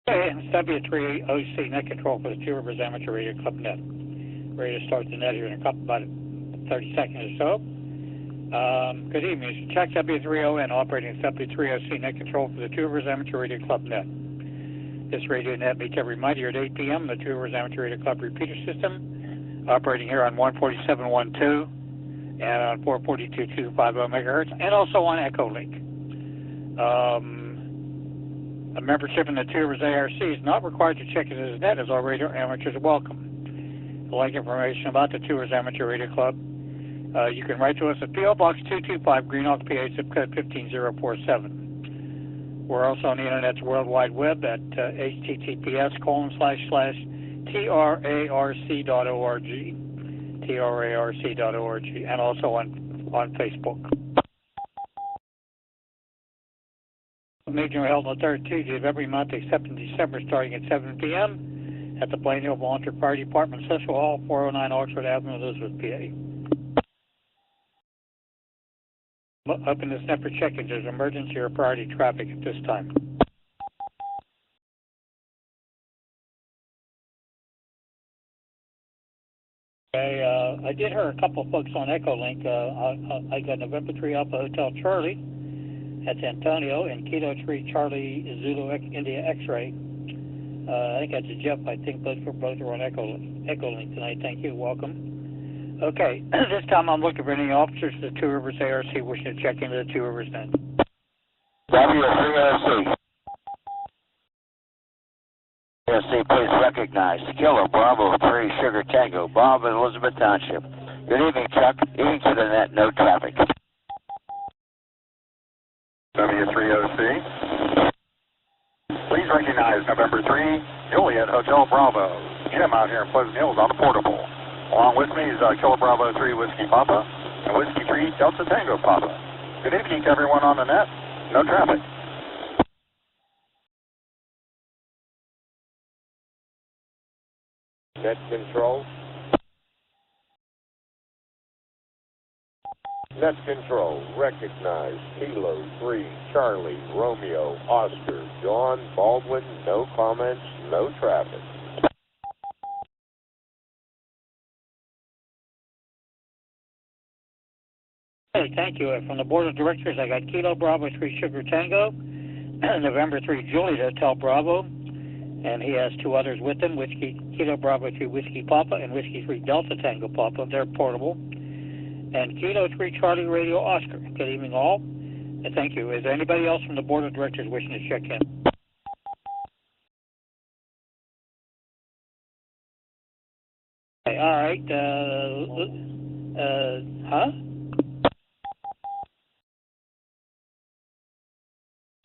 Okay, and it's W3OC net control for the Two Rivers Amateur Radio Club net. Ready to start the net here in about 30 seconds or so. Good evening. It's Check W3ON operating W3OC net control for the Two Rivers Amateur Radio Club net. This radio net meets every Monday at 8 p.m. The Two Rivers Amateur Radio Club repeater system, operating here on 147.12 and on 442.250 megahertz, and also on Echolink. A membership in the Two Rivers ARC is not required to check into the net, as all radio amateurs are welcome. For like information about the Two Rivers Amateur Radio Club, you can write to us at P.O. Box 225, Greenock, PA, zip code 15047. We're also on the Internet's World Wide Web at https://trarc.org, trarc.org, and also on Facebook. Meeting are held on the third Tuesday of every month except in December, starting at 7 p.m. at the Plain Hill Volunteer Fire Department Social Hall, 409 Oxford Avenue, Elizabeth, PA. Open this net for check-ins. There's emergency or priority traffic at this time. Okay, I did hear a couple of folks on Echolink. I got November 3 Alpha Hotel Charlie. That's Antonio, and Kilo 3 Charlie Zulu India X-Ray. I think that's a Jeff. I think both are on Echolink tonight. Thank you. Welcome. Okay, this time I'm looking for any officers of the Two Rivers ARC wishing to check into the Two Rivers net. W3OC. ARC, please recognize Kilo Bravo 3 Sugar Tango, Bob in Elizabeth Township. Good evening, Chuck. Evening to the net, no traffic. W3OC. Please recognize November 3, Juliet Hotel Bravo. Jim out here in Pleasant Hills on the portable. Along with me is Kilo Bravo 3 Whiskey Papa and Whiskey 3 Delta Tango Papa. Good evening to everyone on the net. No traffic. Net control. Net control, recognize Kilo 3, Charlie, Romeo, Oscar, John, Baldwin, no comments, no traffic. Hey, thank you. From the Board of Directors, I got Kilo Bravo 3 Sugar Tango, November 3 Juliet Hotel Bravo, and he has two others with him, Kilo Bravo 3 Whiskey Papa and Whiskey 3 Delta Tango Papa. They're portable. And Kilo 3 Charlie Radio Oscar. Good evening, all. And thank you. Is there anybody else from the Board of Directors wishing to check in? Okay, all right.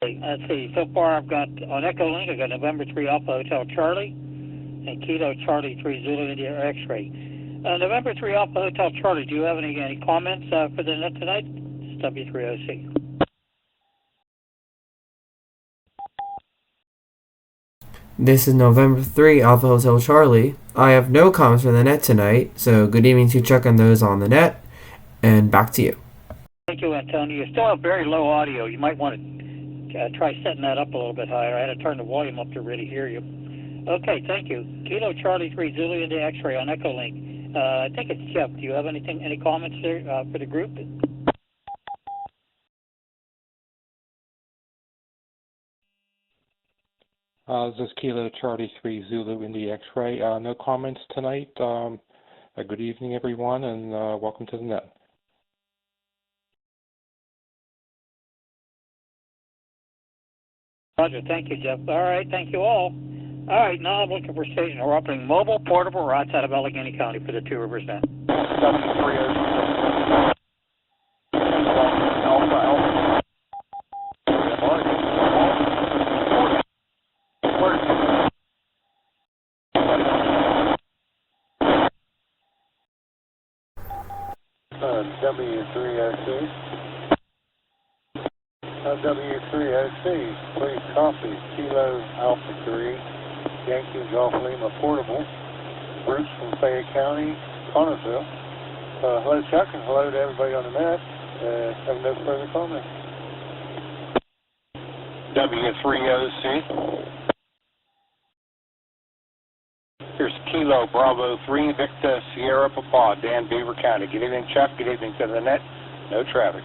Let's see. So far, I've got on Echolink, I've got November 3 Alpha Hotel Charlie and Kilo Charlie 3 Zulu India X-Ray. November 3 Alpha Hotel Charlie, do you have any comments for the net tonight? It's W3OC. This is November 3 Alpha Hotel Charlie. I have no comments for the net tonight, so good evening to Chuck on those on the net, and back to you. Thank you, Antonio. You still have very low audio. You might want to try setting that up a little bit higher. I had to turn the volume up to really hear you. Okay, thank you. Kilo Charlie 3 Zulu India X-Ray on Echolink. I think it's Jeff. Do you have any comments there for the group? This is Kilo Charlie 3 Zulu India X-Ray. No comments tonight. Good evening, everyone, and welcome to the net. Roger. Thank you, Jeff. All right. Thank you all. All right, now I'm looking for stations. We're operating mobile, portable, or outside of Allegheny County for the Two Rivers net. W3OC. W3OC. W3OC, please copy Kilo Alpha 3, Yankee Golf Lima Portable, Bruce from Fayette County, Connersville. Hello, Chuck, and hello to everybody on the net. Have no further comments. W3OC. Here's Kilo Bravo 3 Victor Sierra Papa, Dan, Beaver County. Good evening, Chuck. Good evening to the net. No traffic.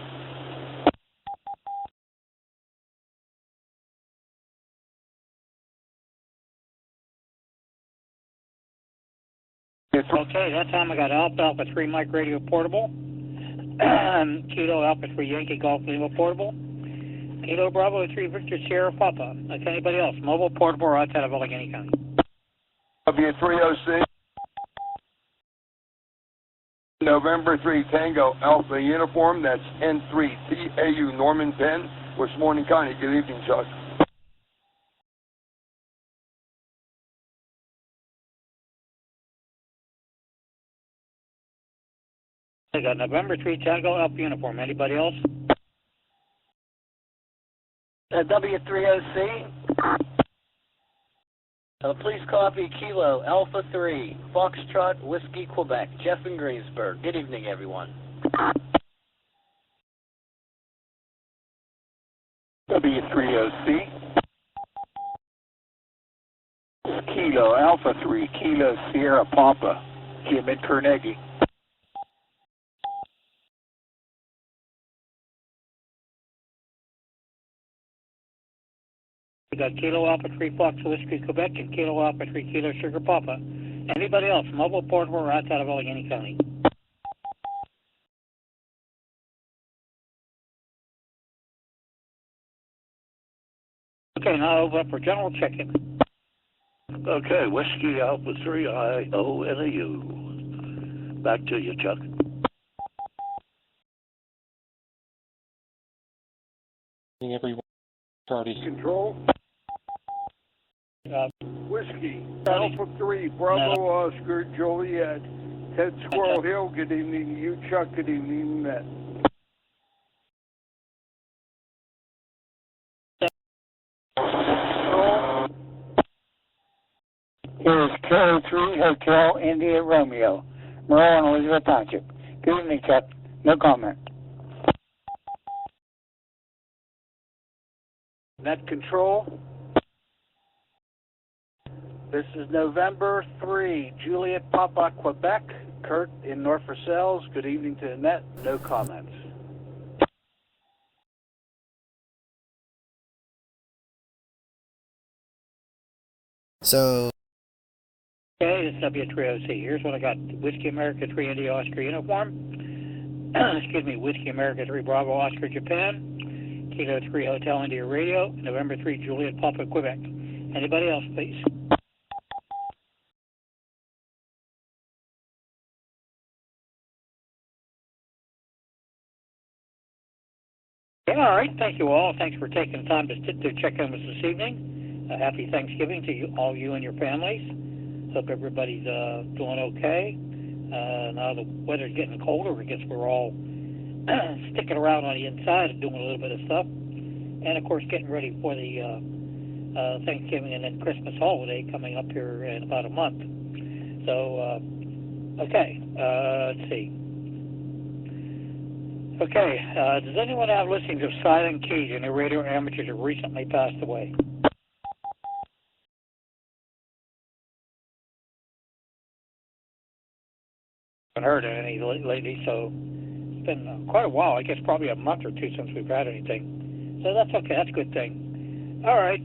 Okay, that time I got Alpha 3 Mike Radio Portable, Kilo Alpha 3 Yankee Golf Lima Portable, Kilo Bravo 3 Victor Sierra Papa. Like anybody else, mobile, portable, or outside of Allegheny County. W3OC, November 3 Tango Alpha Uniform, that's N3 TAU Norman Penn, Westmoreland County. Good evening, Chuck. I got November 3 Tango Alpha Uniform. Anybody else? W3OC, please copy Kilo Alpha 3 Foxtrot Whiskey Quebec, Jeff in Greensburg. Good evening, everyone. W3OC, Kilo Alpha 3 Kilo Sierra Papa, Jim at Carnegie. We got Kilo Alpha 3 Fox Whiskey Quebec and Kilo Alpha 3 Kilo Sugar Papa. Anybody else, mobile, portable, or outside of Allegheny County? Okay, now over up for general check-in. Okay, Whiskey Alpha 3 IONAU. Back to you, Chuck. Everyone, Charlie. Control. Whiskey Alpha 3 Bravo Oscar Joliet, Ted Squirrel Hill. Good evening to you, Chuck. Good evening, Matt. Here's Kilo 3 Hotel India Romeo, Merle and Elizabeth Township. Good evening, Chuck. No comment. Net Control. This is November 3, Juliet Papa, Quebec. Kurt in North Versailles. Good evening to the net. No comments. So, Okay, this is W3OC. Here's what I got. Whiskey America 3 India Oscar Uniform. Excuse me, Whiskey America 3 Bravo Oscar Japan. Kilo 3 Hotel India Radio. November 3 Juliet Papa, Quebec. Anybody else, please? Yeah, all right, thank you all. Thanks for taking the time to check in with us this evening. Happy Thanksgiving to you, all you and your families. Hope everybody's doing okay. Now the weather's getting colder. I guess we're all sticking around on the inside and doing a little bit of stuff. And, of course, getting ready for the Thanksgiving and then Christmas holiday coming up here in about a month. So, okay, let's see. Okay, does anyone have listings of silent keys in their radio amateurs who recently passed away? I haven't heard of any lately, so it's been quite a while. I guess probably a month or two since we've had anything. So that's okay. That's a good thing. All right.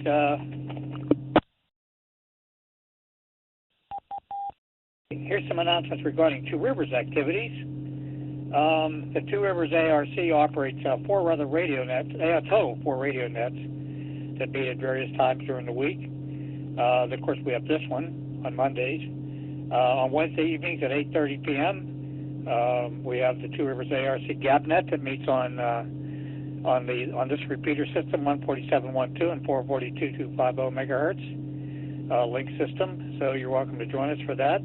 Here's some announcements regarding Two Rivers activities. The Two Rivers ARC operates four other radio nets. They have total 4 radio nets that meet at various times during the week. Of course, we have this one on Mondays. On Wednesday evenings at 8:30 p.m., we have the Two Rivers ARC GapNet that meets on this repeater system 147.12 and 442.250 megahertz link system. So you're welcome to join us for that.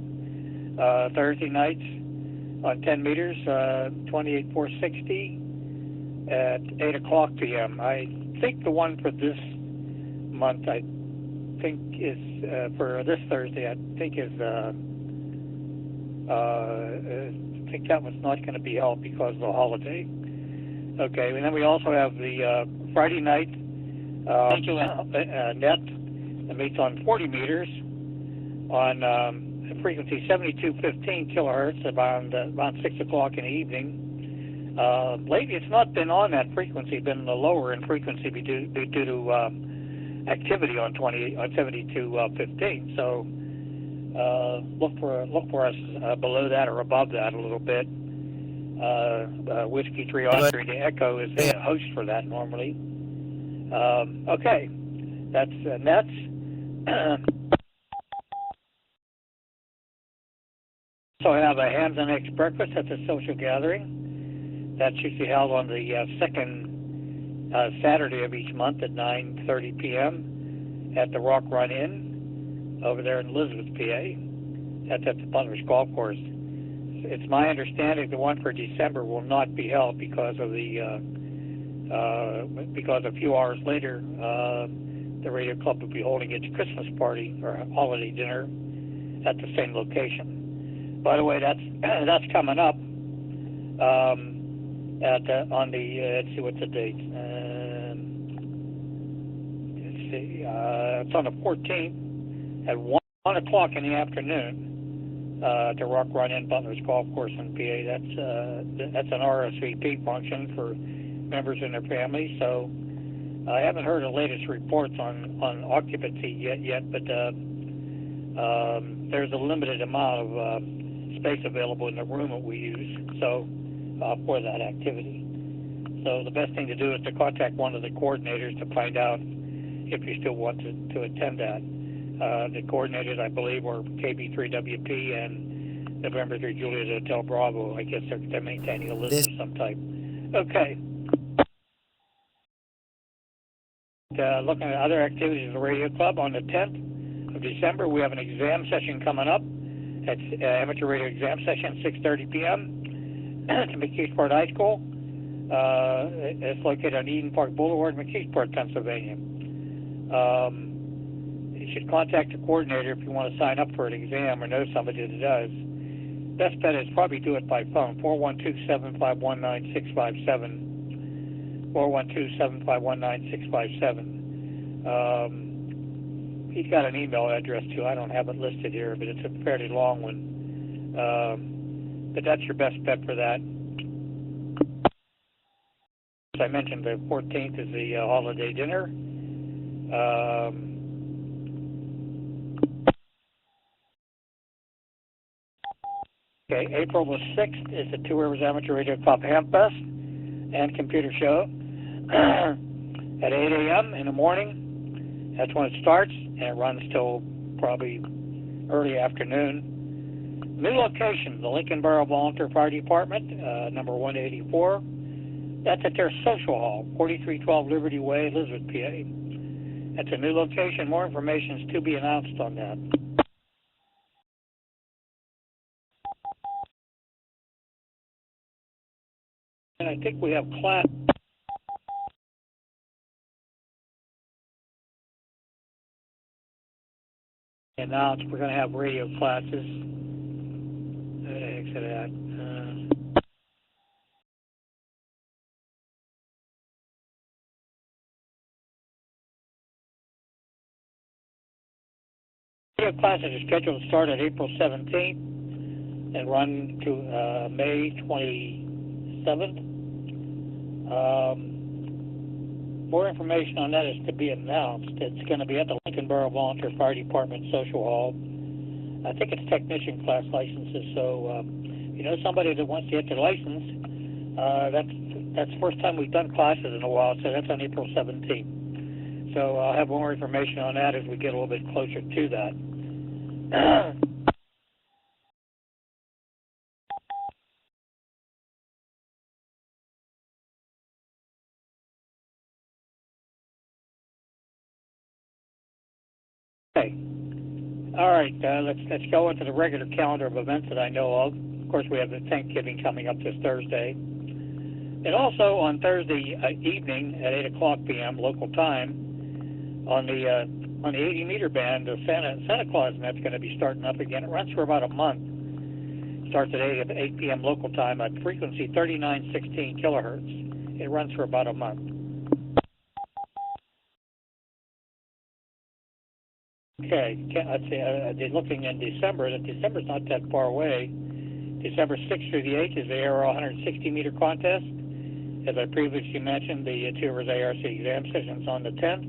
Thursday nights on 10 meters, 28,460 at 8 o'clock p.m. I think the one for this month, I think is for this Thursday. I think that was not going to be held because of the holiday. Okay, and then we also have the Friday night net that meets on 40 meters on frequency 7215 kilohertz around 6 o'clock in the evening. Lately, it's not been on that frequency; been lower in frequency due to activity on 7215. So look for us below that or above that a little bit. Whiskey 3 Oscar the Echo is the host for that normally. Okay, that's Nets. So I have a Hams and Eggs breakfast at the social gathering. That's usually held on the second Saturday of each month at 9:30 p.m. at the Rock Run Inn over there in Elizabeth, PA. That's at the Butler's Golf Course. It's my understanding the one for December will not be held because of because a few hours later the Radio Club will be holding its Christmas party or holiday dinner at the same location. By the way, that's coming up on the let's see what's the date. Let's see, it's on the 14th at 1 o'clock in the afternoon at the Rock Run Inn Butler's Golf Course in PA. That's an RSVP function for members and their families. So I haven't heard the latest reports on occupancy yet, but there's a limited amount of space available in the room that we use for that activity. So the best thing to do is to contact one of the coordinators to find out if you still want to attend that. The coordinators, I believe, are KB3WP and November 3 Juliet Hotel Bravo. I guess they're maintaining a list of some type. Okay. Looking at other activities of the Radio Club, on the 10th of December, we have an exam session coming up. It's amateur radio exam session, 6:30 p.m. to McKeesport High School. It's located on Eden Park Boulevard, McKeesport, Pennsylvania. You should contact the coordinator if you want to sign up for an exam or know somebody that does. Best bet is probably do it by phone, 412-751-9657. 412-751-9657. He's got an email address too. I don't have it listed here, but it's a fairly long one. But that's your best bet for that. As I mentioned, the 14th is the holiday dinner. Okay, April the 6th is the Two Rivers Amateur Radio Club Ham Fest and Computer Show at 8 a.m. in the morning. That's when it starts, and it runs till probably early afternoon. New location, the Lincoln Borough Volunteer Fire Department, number 184. That's at their social hall, 4312 Liberty Way, Elizabeth, PA. That's a new location. More information is to be announced on that. And I think we have class. Announced we're going to have radio classes. Exit that. Radio classes are scheduled to start at April 17th and run to May 27th. More information on that is to be announced. It's going to be at the Lincoln Borough Volunteer Fire Department Social Hall. I think it's technician class licenses, so you know somebody that wants to get their license, that's the first time we've done classes in a while, so that's on April 17th. So I'll have more information on that as we get a little bit closer to that. Okay. All right. Let's go into the regular calendar of events that I know of. Of course, we have the Thanksgiving coming up this Thursday, and also on Thursday evening at 8 o'clock p.m. local time on the 80-meter band, the Santa Claus net's going to be starting up again. It runs for about a month. Starts at 8 p.m. local time at frequency 3916 kilohertz. It runs for about a month. Okay, let's see, they're looking in December. December's not that far away. December 6th through the 8th is the ARL 160-meter contest. As I previously mentioned, the Two Rivers ARC exam session's on the 10th.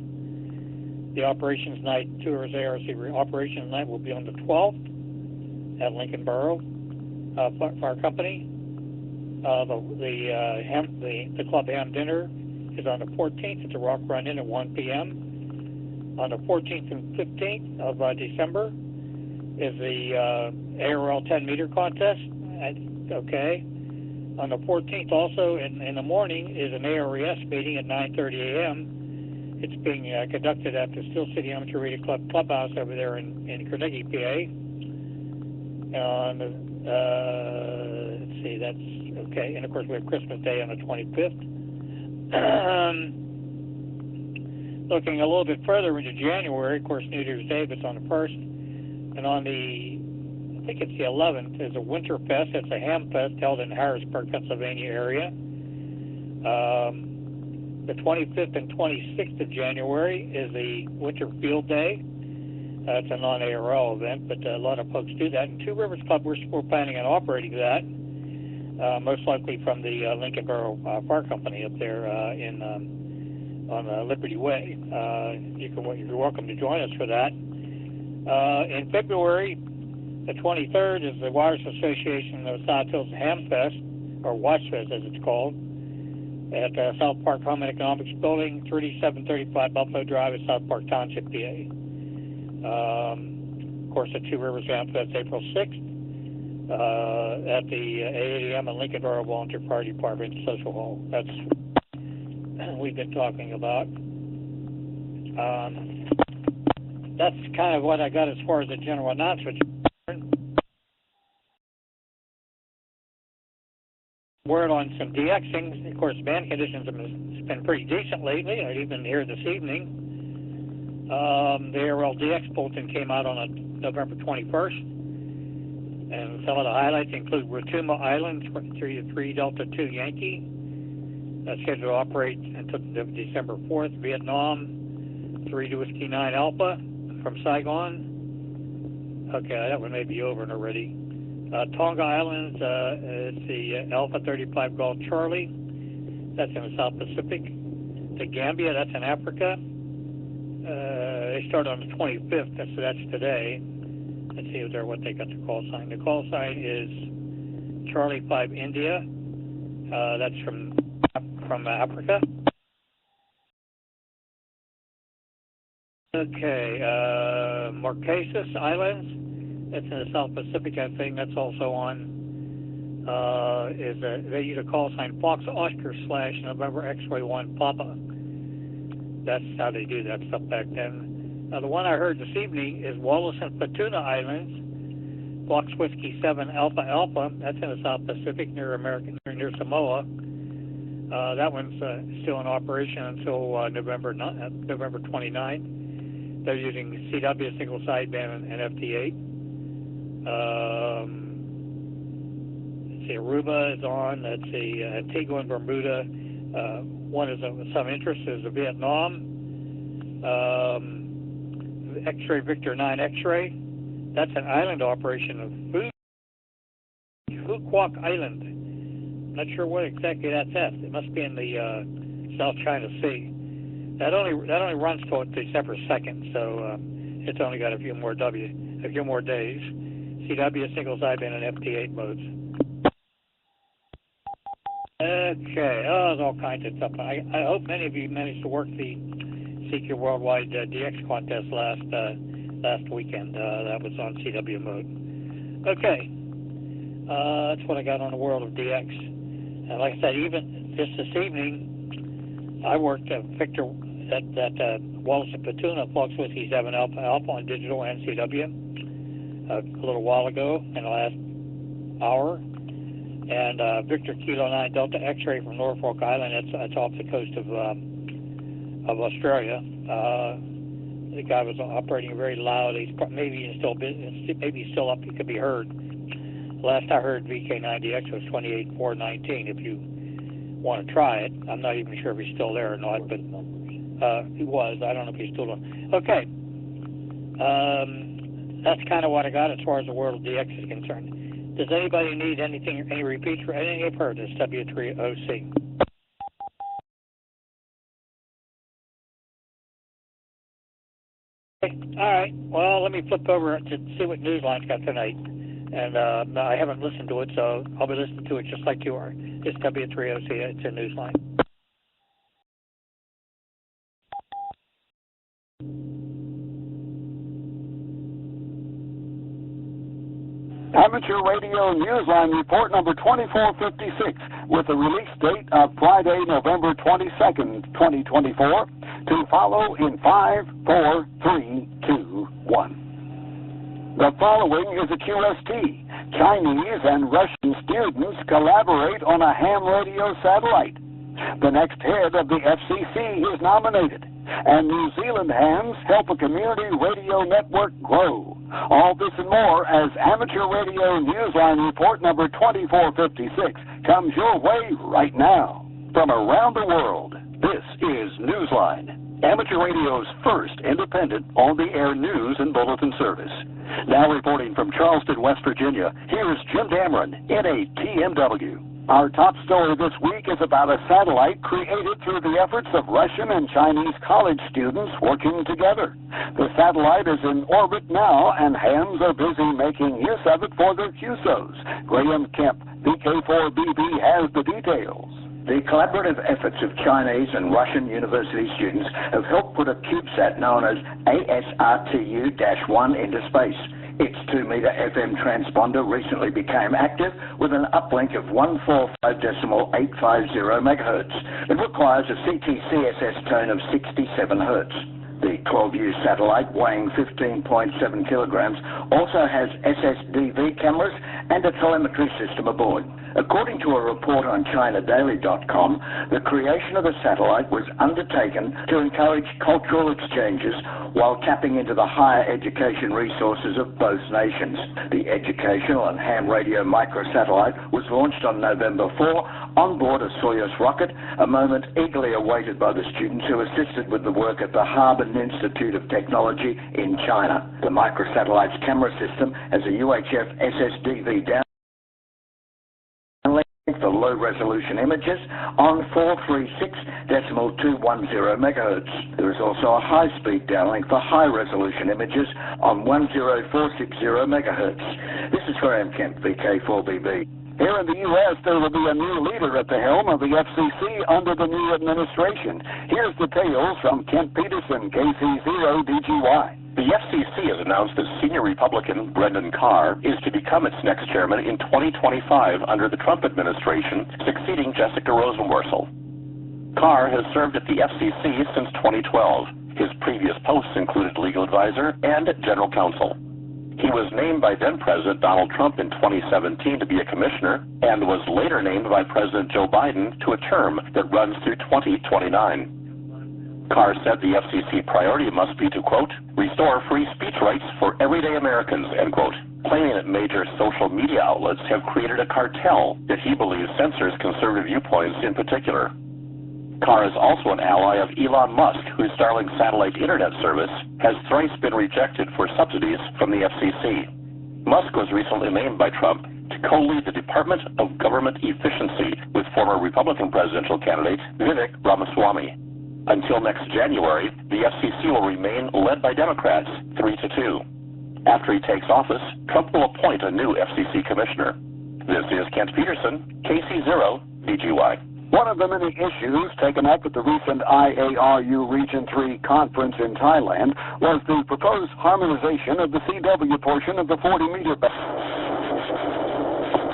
The operations night, Two Rivers ARC operations night, will be on the 12th at Lincoln Borough Fire Company. The club ham dinner is on the 14th at the Rock Run Inn at 1 p.m. On the 14th and 15th of December is the ARL 10-meter contest. Okay. On the 14th also in the morning is an ARES meeting at 9:30 a.m. It's being conducted at the Steel City Amateur Radio Club clubhouse over there in Carnegie, PA. Let's see, that's okay. And of course we have Christmas Day on the 25th. Looking a little bit further into January, of course New Year's Day, but it's on the 1st. And on the, I think it's the 11th, is a Winter Fest. It's a ham fest held in Harrisburg, Pennsylvania area. The 25th and 26th of January is the Winter Field Day. It's a non-ARL event, but a lot of folks do that. And Two Rivers Club, we're planning on operating that, most likely from the Lincoln Borough Fire Company up there on Liberty Way. You're welcome to join us for that. In February, the 23rd is the Waters Association of South Hills Ham Fest, or Watch Fest as it's called, at South Park Home and Economics Building, 3735 Buffalo Drive at South Park Township, PA. Of course, the Two Rivers Ham Fest, April 6th, at the 8 a.m. at Lincoln Borough Volunteer Fire Department Social Hall. That's we've been talking about. That's kind of what I got as far as the general announcements. Word on some DXing. Of course, band conditions have been pretty decent lately, even here this evening. The ARL DX bulletin came out on November 21st, and some of the highlights include Rotuma Island, 3 Delta 2 Yankee, scheduled to operate until December 4th. Vietnam, 3 Whiskey 9 Alpha from Saigon. Okay, that one may be over already. Tonga Islands, it's the Alpha 35 Golf Charlie. That's in the South Pacific. The Gambia, that's in Africa. They start on the 25th, so that's today. Let's see what they got the call sign. The call sign is Charlie 5 India. That's from Africa. Okay, Marquesas Islands. That's in the South Pacific, I think. That's also on. They use a call sign Fox Oscar / November X-Ray 1 Papa. That's how they do that stuff back then. Now, the one I heard this evening is Wallis and Futuna Islands, Fox Whiskey 7 Alpha Alpha. That's in the South Pacific near Samoa. That one's still in operation until November 29th. They're using CW single sideband and FT8. Let's see, Aruba is on. Let's see, Antigua and Bermuda. One is of some interest is the Vietnam. X-Ray Victor 9 X-Ray. That's an island operation of Phu Quoc Island. Not sure what exactly that's at. It must be in the South China Sea. That only runs till December 2nd, so it's only got a few more days. CW single sideband and FT8 modes. Okay, there's all kinds of stuff. I hope many of you managed to work the CQ Worldwide DX contest last weekend. That was on CW mode. Okay, that's what I got on the world of DX. And like I said, even just this evening, I worked Victor at Wallace and Futuna, Fox Whiskey 7 Alpha Alpha on digital and CW a little while ago in the last hour. And Victor Kilo 9 Delta X-Ray from Norfolk Island, that's off the coast of Australia. The guy was operating very loud. Maybe he's still up. He could be heard. Last I heard, VK90X was 28,419. If you want to try it, I'm not even sure if he's still there or not, but he was. I don't know if he's still on. Okay. That's kind of what I got as far as the World of DX is concerned. Does anybody need anything, any repeats for anything you've heard? This W3OC. All right. Well, let me flip over to see what Newsline's got tonight. And I haven't listened to it, so I'll be listening to it just like you are. It's W3OC. It's a Newsline. Amateur Radio Newsline Report number 2456 with the release date of Friday, November 22nd, 2024, to follow in 5, 4, 3, 2, 1. The following is a QST. Chinese and Russian students collaborate on a ham radio satellite. The next head of the FCC is nominated, and New Zealand hams help a community radio network grow. All this and more as Amateur Radio Newsline Report number 2456 comes your way right now. From around the world, this is Newsline, Amateur Radio's first independent on-the-air news and bulletin service. Now reporting from Charleston, West Virginia, here's Jim Dameron, NATMW. Our top story this week is about a satellite created through the efforts of Russian and Chinese college students working together. The satellite is in orbit now, and hams are busy making use of it for their QSOs. Graham Kemp, VK4BB, has the details. The collaborative efforts of Chinese and Russian university students have helped put a CubeSat known as ASRTU-1 into space. Its 2-meter FM transponder recently became active with an uplink of 145.850 megahertz. It requires a CT-CSS tone of 67 hertz. The 12U satellite, weighing 15.7 kilograms, also has SSDV cameras and a telemetry system aboard. According to a report on ChinaDaily.com, the creation of the satellite was undertaken to encourage cultural exchanges while tapping into the higher education resources of both nations. The educational and ham radio microsatellite was launched on November 4 on board a Soyuz rocket, a moment eagerly awaited by the students who assisted with the work at the Harbin Institute of Technology in China. The microsatellite's camera system has a UHF SSDV downlink for low-resolution images on 436.210 megahertz. There is also a high-speed downlink for high-resolution images on 10460 megahertz. This is Graham Kemp, VK4BB. Here in the U.S., there will be a new leader at the helm of the FCC under the new administration. Here's details from Kent Peterson, KC0DGY. The FCC has announced that senior Republican Brendan Carr is to become its next chairman in 2025 under the Trump administration, succeeding Jessica Rosenworcel. Carr has served at the FCC since 2012. His previous posts included legal advisor and general counsel. He was named by then-President Donald Trump in 2017 to be a commissioner and was later named by President Joe Biden to a term that runs through 2029. Carr said the FCC priority must be to, quote, restore free speech rights for everyday Americans, end quote, claiming that major social media outlets have created a cartel that he believes censors conservative viewpoints in particular. Carr is also an ally of Elon Musk, whose Starlink satellite internet service has thrice been rejected for subsidies from the FCC. Musk was recently named by Trump to co-lead the Department of Government Efficiency with former Republican presidential candidate Vivek Ramaswamy. Until next January, the FCC will remain led by Democrats, 3-2. After he takes office, Trump will appoint a new FCC commissioner. This is Kent Peterson, KC0DGY. One of the many issues taken up at the recent IARU Region 3 conference in Thailand was the proposed harmonization of the CW portion of the 40-meter band.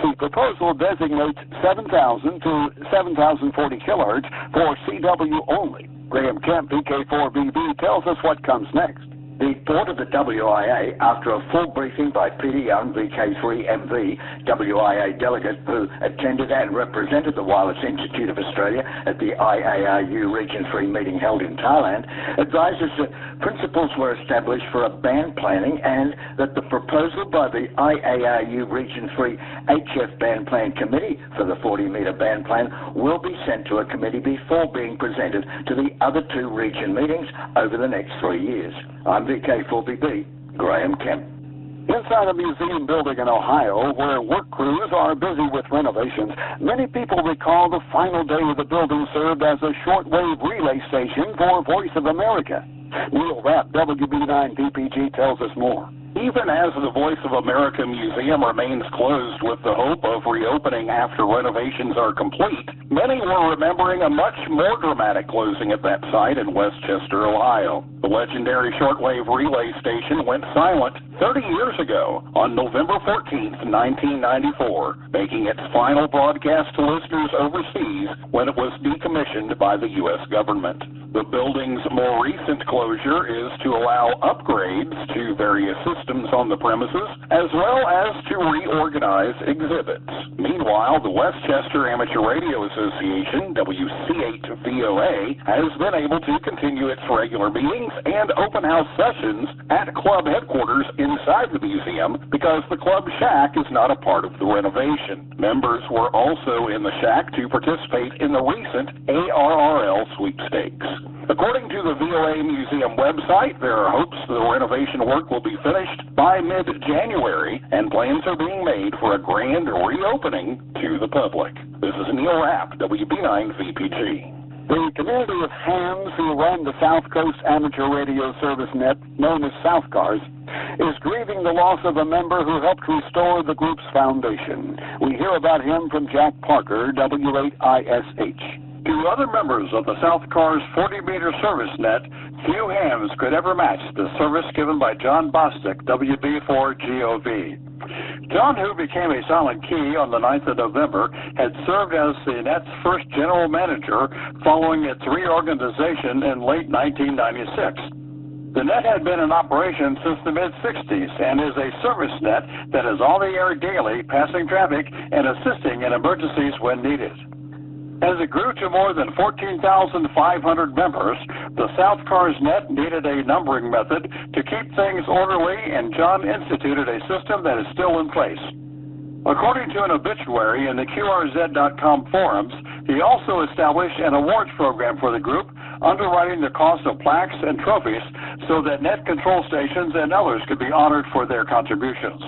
The proposal designates 7,000 to 7,040 kilohertz for CW only. Graham Kemp, VK4BB, tells us what comes next. The board of the WIA, after a full briefing by Peter Young, VK3MV, WIA delegate who attended and represented the Wireless Institute of Australia at the IARU Region 3 meeting held in Thailand, advises that principles were established for a band planning and that the proposal by the IARU Region 3 HF Band Plan Committee for the 40-meter band plan will be sent to a committee before being presented to the other two region meetings over the next 3 years. I'm VK4BB, Graham Kemp. Inside a museum building in Ohio, where work crews are busy with renovations, many people recall the final day of the building served as a shortwave relay station for Voice of America. Neil Rapp, WB9VPG, tells us more. Even as the Voice of America Museum remains closed with the hope of reopening after renovations are complete, many were remembering a much more dramatic closing at that site in Westchester, Ohio. The legendary shortwave relay station went silent 30 years ago on November 14th, 1994, making its final broadcast to listeners overseas when it was decommissioned by the U.S. government. The building's more recent closure is to allow upgrades to various systems on the premises, as well as to reorganize exhibits. Meanwhile, the Westchester Amateur Radio Association, WC8VOA, has been able to continue its regular meetings and open house sessions at club headquarters inside the museum because the club shack is not a part of the renovation. Members were also in the shack to participate in the recent ARRL sweepstakes. According to the VOA Museum website, there are hopes the renovation work will be finished by mid-January, and plans are being made for a grand reopening to the public. This is Neil Rapp, WB9VPG. The community of hams who run the South Coast Amateur Radio Service Net, known as South Cars, is grieving the loss of a member who helped restore the group's foundation. We hear about him from Jack Parker, W8ISH. To other members of the South Cars 40-meter service net, few hams could ever match the service given by John Bostic, WB4GOV. John, who became a silent key on the 9th of November, had served as the net's first general manager following its reorganization in late 1996. The net had been in operation since the mid-60s and is a service net that is on the air daily, passing traffic and assisting in emergencies when needed. As it grew to more than 14,500 members, the South Cars Net needed a numbering method to keep things orderly, and John instituted a system that is still in place. According to an obituary in the QRZ.com forums, he also established an awards program for the group, underwriting the cost of plaques and trophies so that net control stations and others could be honored for their contributions.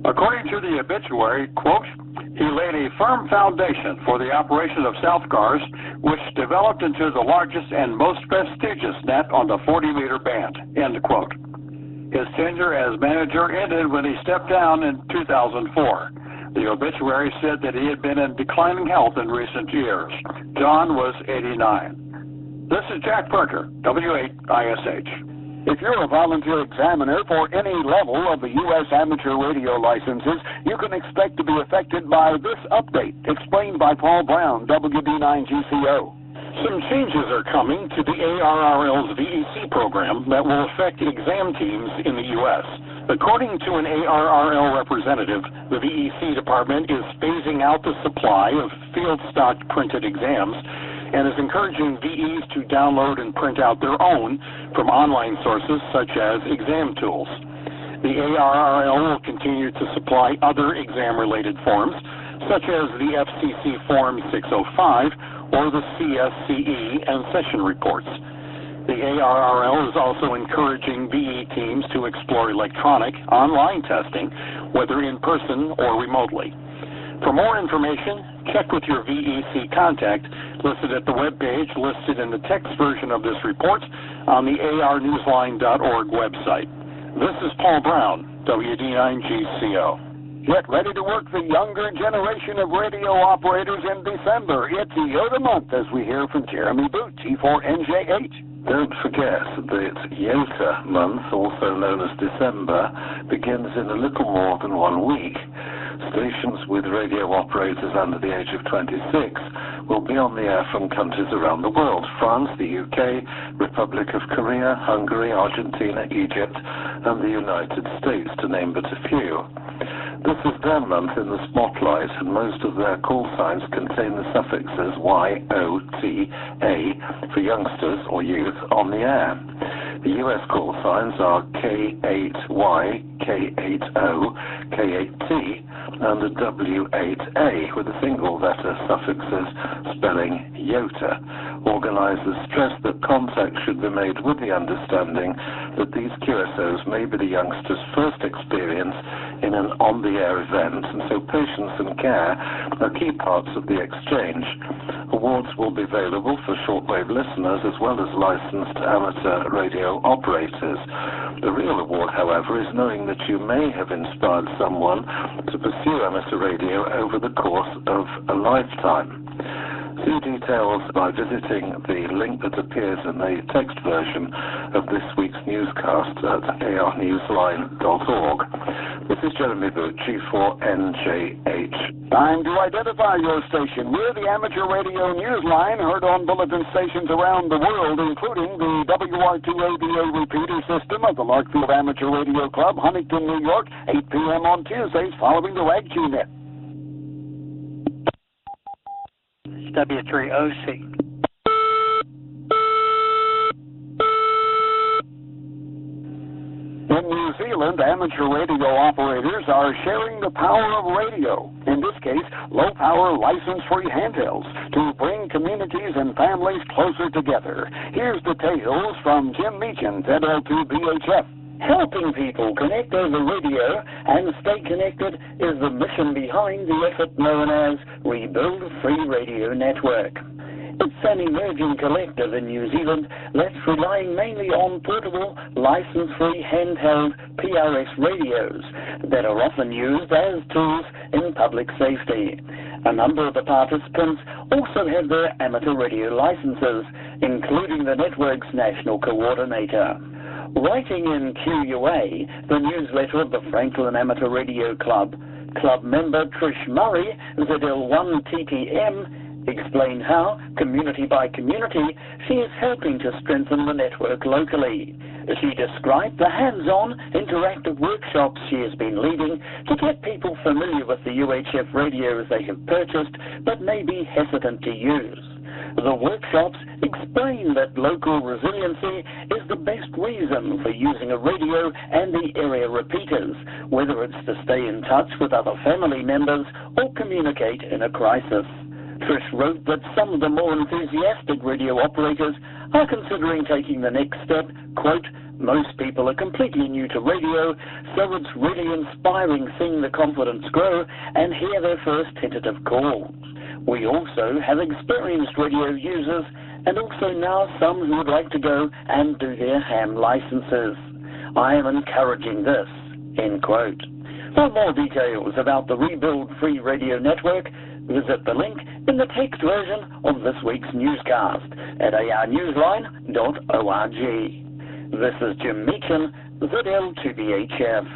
According to the obituary, quote, he laid a firm foundation for the operation of South Cars, which developed into the largest and most prestigious net on the 40-meter band, end quote. His tenure as manager ended when he stepped down in 2004. The obituary said that he had been in declining health in recent years. John was 89. This is Jack Parker, W8ISH. If you're a volunteer examiner for any level of the U.S. amateur radio licenses, you can expect to be affected by this update, explained by Paul Brown, WB9GCO. Some changes are coming to the ARRL's VEC program that will affect exam teams in the U.S. According to an ARRL representative, the VEC department is phasing out the supply of field stock printed exams and is encouraging VEs to download and print out their own from online sources such as exam tools. The ARRL will continue to supply other exam-related forms, such as the FCC Form 605 or the CSCE and session reports. The ARRL is also encouraging VE teams to explore electronic, online testing, whether in person or remotely. For more information, check with your VEC contact listed at the webpage listed in the text version of this report on the arnewsline.org website. This is Paul Brown, WD9GCO. Get ready to work the younger generation of radio operators in December. It's Yoda month, as we hear from Jeremy Boot, G4NJH. Don't forget that Yota month, also known as December, begins in a little more than 1 week. Stations with radio operators under the age of 26 will be on the air from countries around the world: France, the UK, Republic of Korea, Hungary, Argentina, Egypt, and the United States, to name but a few. This is their month in the spotlight, and most of their call signs contain the suffixes YOTA for youngsters or youth on the air. The US call signs are K8Y, K8O, K8T, and a W8A with a single letter suffixes spelling Yota. Organisers stress that contact should be made with the understanding that these QSOs may be the youngsters' first experience in an on-the-air event, and so patience and care are key parts of the exchange. Awards will be available for shortwave listeners as well as licensed amateur radio operators. The real award, however, is knowing that you may have inspired someone to pursue amateur radio over the course of a lifetime. See details by visiting the link that appears in the text version of this week's newscast at arnewsline.org. This is Jeremy Bucci for NJH. Time to identify your station. We're the Amateur Radio Newsline, heard on bulletin stations around the world, including the WR2ABA repeater system of the Larkfield Amateur Radio Club, Huntington, New York, 8 p.m. on Tuesdays following the RAGQ-net. W3OC. In New Zealand, amateur radio operators are sharing the power of radio, in this case, low-power, license-free handhelds, to bring communities and families closer together. Here's details from Jim Meechan, ZL2BHF. Helping people connect over radio and stay connected is the mission behind the effort known as Rebuild Free Radio Network. It's an emerging collective in New Zealand that's relying mainly on portable, license-free handheld PRS radios that are often used as tools in public safety. A number of the participants also have their amateur radio licenses, including the network's national coordinator. Writing in QUA, the newsletter of the Franklin Amateur Radio Club, club member Trish Murray, ZL1TPM, explained how, community by community, she is helping to strengthen the network locally. She described the hands-on, interactive workshops she has been leading to get people familiar with the UHF radios they have purchased but may be hesitant to use. The workshops explain that local resiliency is the best reason for using a radio and the area repeaters, whether it's to stay in touch with other family members or communicate in a crisis. Trish wrote that some of the more enthusiastic radio operators are considering taking the next step. Quote, most people are completely new to radio, so it's really inspiring seeing the confidence grow and hear their first tentative calls. We also have experienced radio users and also now some who would like to go and do their ham licenses. I am encouraging this, end quote. For more details about the Rebuild Free Radio Network, visit the link in the text version of this week's newscast at arnewsline.org. This is Jim Meechan, ZL2BHF.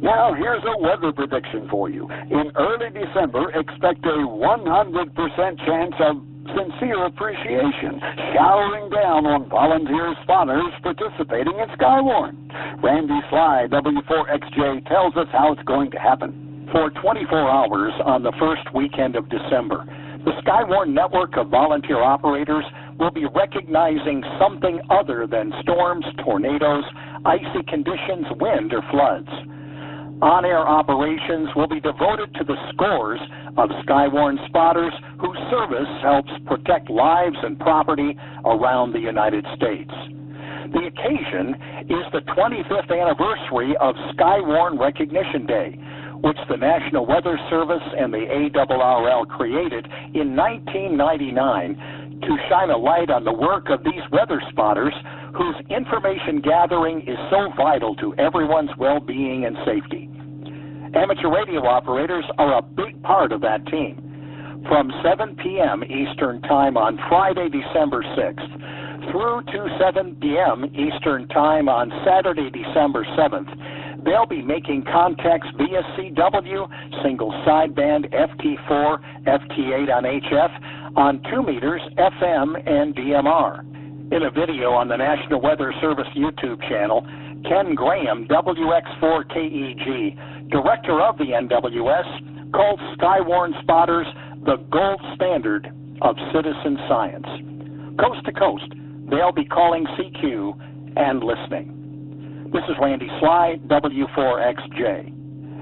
Now, here's a weather prediction for you. In early December, expect a 100% chance of sincere appreciation showering down on volunteer spotters participating in Skywarn. Randy Sly, W4XJ, tells us how it's going to happen. For 24 hours on the first weekend of December, the Skywarn network of volunteer operators will be recognizing something other than storms, tornadoes, icy conditions, wind, or floods. On-air operations will be devoted to the scores of Skywarn spotters whose service helps protect lives and property around the United States. The occasion is the 25th anniversary of Skywarn Recognition Day, which the National Weather Service and the ARRL created in 1999 to shine a light on the work of these weather spotters whose information gathering is so vital to everyone's well-being and safety. Amateur radio operators are a big part of that team. From 7 p.m. Eastern Time on Friday, December 6th, through to 7 p.m. Eastern Time on Saturday, December 7th, they'll be making contacts via CW, single sideband, FT4, FT8 on HF, on 2 meters, FM, and DMR. In a video on the National Weather Service YouTube channel, Ken Graham, WX4KEG, director of the NWS, called Skywarn spotters the gold standard of citizen science. Coast to coast, they'll be calling CQ and listening. This is Randy Sly, W4XJ.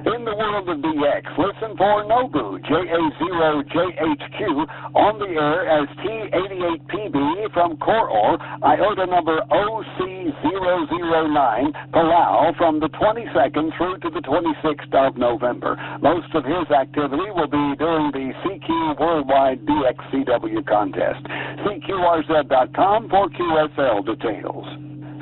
In the world of DX, listen for Nobu, JA0JHQ, on the air as T88PB from Koror, IOTA number OC009, Palau, from the 22nd through to the 26th of November. Most of his activity will be during the CQ Worldwide DXCW contest. CQRZ.com for QSL details.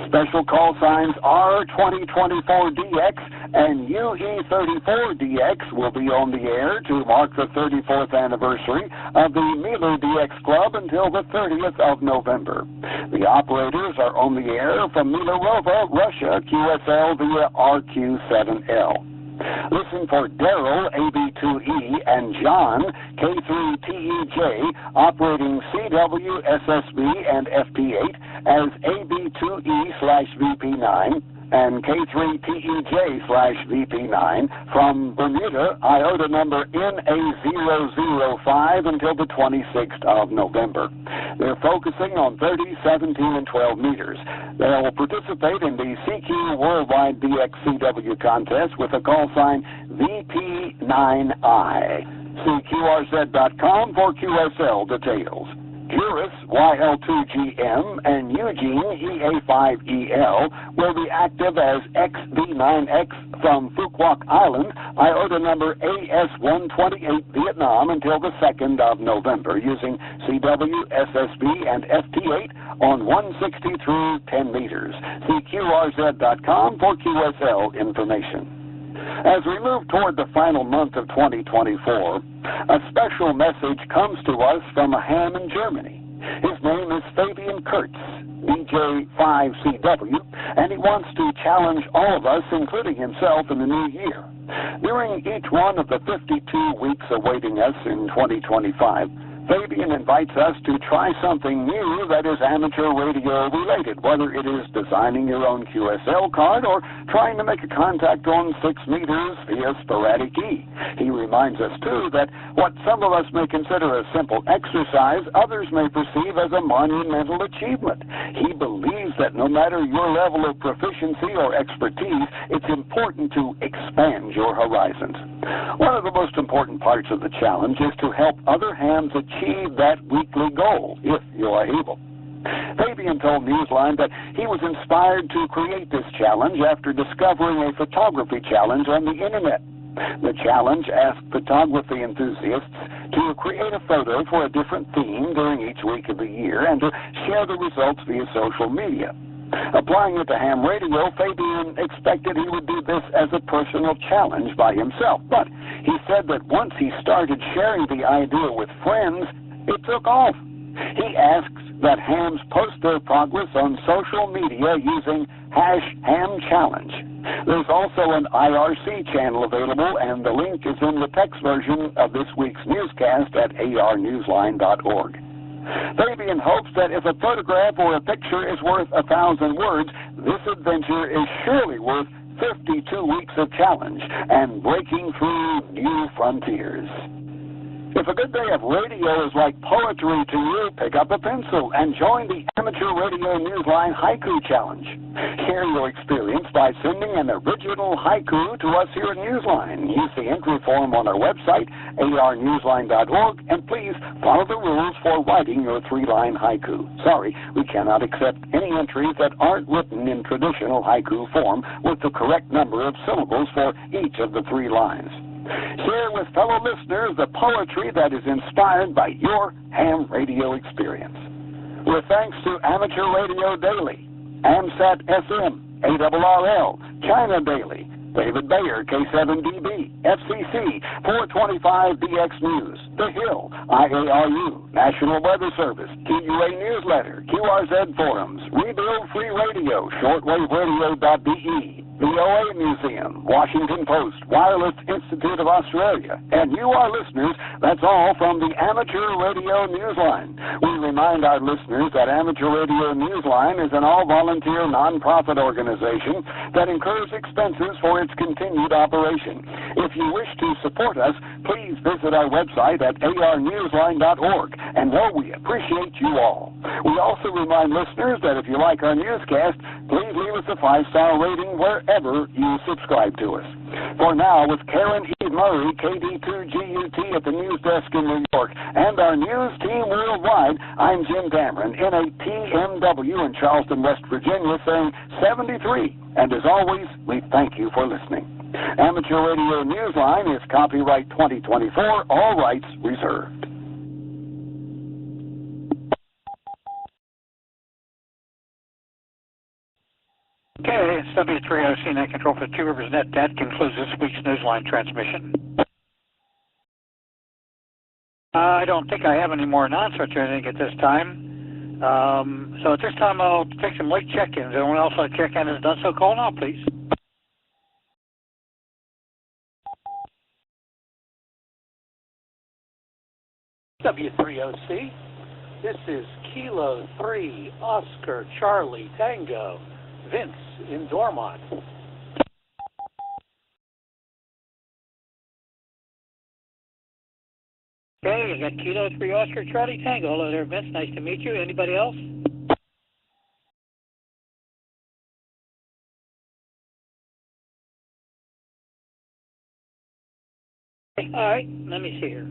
Special call signs R2024DX and UE34DX will be on the air to mark the 34th anniversary of the Milu DX Club until the 30th of November. The operators are on the air from Milarova, Russia, QSL via RQ7L. Listen for Daryl, AB2E, and John, K3TEJ, operating CW, SSB, and FT8 as AB2E/VP9 and K3TEJ/VP9 from Bermuda, IOTA number NA005 until the 26th of November. They're focusing on 30, 17, and 12 meters. They will participate in the CQ Worldwide DXCW contest with a call sign VP9I. CQRZ.com for QSL details. Juris, YL2GM, and Eugene, EA5EL, will be active as XV9X from Phu Quoc Island, IOTA number AS128 Vietnam until the 2nd of November, using CW, SSB, and FT8 on 160 through 10 meters. CQRZ.com for QSL information. As we move toward the final month of 2024, a special message comes to us from a ham in Germany. His name is Fabian Kurtz, DJ5CW, and he wants to challenge all of us, including himself, in the new year. During each one of the 52 weeks awaiting us in 2025, Fabian invites us to try something new that is amateur radio related, whether it is designing your own QSL card or trying to make a contact on 6 meters via sporadic E. He reminds us, too, that what some of us may consider a simple exercise, others may perceive as a monumental achievement. He believes that no matter your level of proficiency or expertise, it's important to expand your horizons. One of the most important parts of the challenge is to help other hams achieve that weekly goal, if you are able. Fabian told Newsline that he was inspired to create this challenge after discovering a photography challenge on the internet. The challenge asked photography enthusiasts to create a photo for a different theme during each week of the year and to share the results via social media. Applying it to ham radio, Fabian expected he would do this as a personal challenge by himself, but he said that once he started sharing the idea with friends, it took off. He asks that hams post their progress on social media using #HamChallenge. There's also an IRC channel available, and the link is in the text version of this week's newscast at arnewsline.org. Fabian hopes that if a photograph or a picture is worth 1,000 words, this adventure is surely worth 52 weeks of challenge and breaking through new frontiers. If a good day of radio is like poetry to you, pick up a pencil and join the Amateur Radio Newsline Haiku Challenge. Share your experience by sending an original haiku to us here at Newsline. Use the entry form on our website, arnewsline.org, and please follow the rules for writing your 3-line haiku. Sorry, we cannot accept any entries that aren't written in traditional haiku form with the correct number of syllables for each of the 3 lines. Share with fellow listeners the poetry that is inspired by your ham radio experience. With thanks to Amateur Radio Daily, AMSAT SM, ARRL, China Daily, David Bayer, K7DB, FCC, 425 DX News, The Hill, IARU, National Weather Service, QUA Newsletter, QRZ Forums, Rebuild Free Radio, shortwaveradio.de, VOA Museum, Washington Post, Wireless Institute of Australia, and you, our listeners, that's all from the Amateur Radio Newsline. We remind our listeners that Amateur Radio Newsline is an all-volunteer, non-profit organization that incurs expenses for its continued operation. If you wish to support us, please visit our website at arnewsline.org, and know we appreciate you all. We also remind listeners that if you like our newscast, please leave us a 5-star rating wherever you subscribe to us. For now, with Karen E. Murray, KD2GUT at the news desk in New York, and our news team worldwide, I'm Jim Dameron, NATMW in Charleston, West Virginia, saying 73. And as always, we thank you for listening. Amateur Radio Newsline is copyright 2024, all rights reserved. Okay, it's W3OC Net Control for Two Rivers Net. That concludes this week's Newsline transmission. I don't think I have any more announcements or anything at this time. So at this time, I'll take some late check-ins. Anyone else like check-in has done so, call now, please. W3OC, this is Kilo 3 Oscar Charlie Tango, Vince in Dormont. Okay, you got Kilo 3 Oscar Charlie Tango. Hello there, Vince. Nice to meet you. Anybody else? All right, let me see here.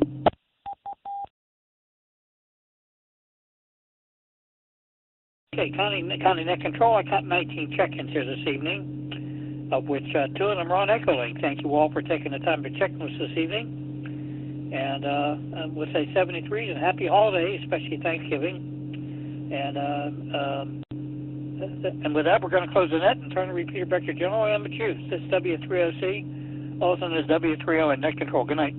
Okay, County Net Control, I got 19 check-ins here this evening, of which 2 of them are on Echolink. Thank you all for taking the time to check us this evening. And we'll say 73s and happy holidays, especially Thanksgiving. And with that, we're going to close the net and turn the repeater back to General Amateur. This is W3OC, also known as W3O and Net Control. Good night.